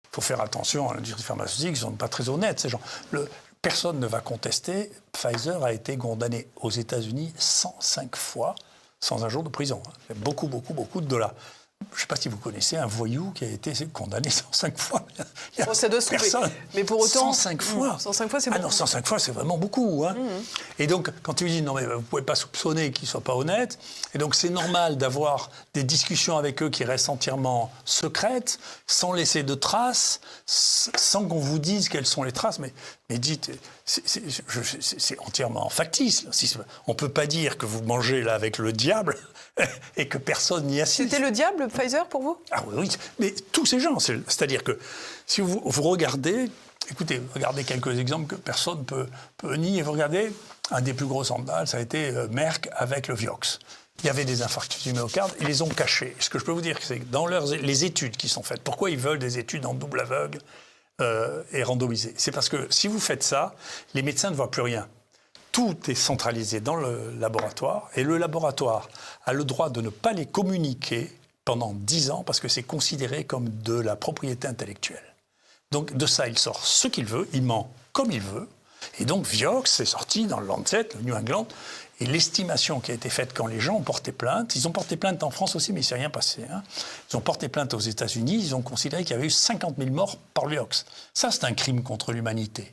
Il faut faire attention à l'industrie pharmaceutique, ils ne sont pas très honnêtes, ces gens. Personne ne va contester. Pfizer a été condamné aux États-Unis 105 fois sans un jour de prison. C'est beaucoup de dollars. Je ne sais pas si vous connaissez un voyou qui a été condamné 105 fois. Bon, ça doit se trouver. Mais pour autant... 105 fois. 105 fois, c'est beaucoup. Ah non, 105 fois, c'est vraiment beaucoup. Hein. Et donc, quand tu lui dis, non, mais vous ne pouvez pas soupçonner qu'ils ne soient pas honnêtes, et donc c'est normal d'avoir des discussions avec eux qui restent entièrement secrètes, sans laisser de traces, sans qu'on vous dise quelles sont les traces. Mais dites, c'est entièrement factice. On ne peut pas dire que vous mangez là avec le diable et que personne n'y assiste. C'était le diable, Pfizer, pour vous? Ah oui, mais tous ces gens, c'est-à-dire que si vous regardez, écoutez, regardez quelques exemples que personne peut nier. Vous regardez, un des plus gros scandales, ça a été Merck avec le Vioxx. Il y avait des infarctus du myocarde, ils les ont cachés. Ce que je peux vous dire, c'est que dans les études qui sont faites, pourquoi ils veulent des études en double aveugle et randomisées? C'est parce que si vous faites ça, les médecins ne voient plus rien. Tout est centralisé dans le laboratoire et le laboratoire a le droit de ne pas les communiquer pendant 10 ans parce que c'est considéré comme de la propriété intellectuelle. Donc de ça, il sort ce qu'il veut, il ment comme il veut. Et donc Vioxx c'est sorti dans le Lancet, le New England, et l'estimation qui a été faite quand les gens ont porté plainte, ils ont porté plainte en France aussi, mais il ne s'est rien passé. Hein. Ils ont porté plainte aux États-Unis, ils ont considéré qu'il y avait eu 50 000 morts par Vioxx. Ça, c'est un crime contre l'humanité.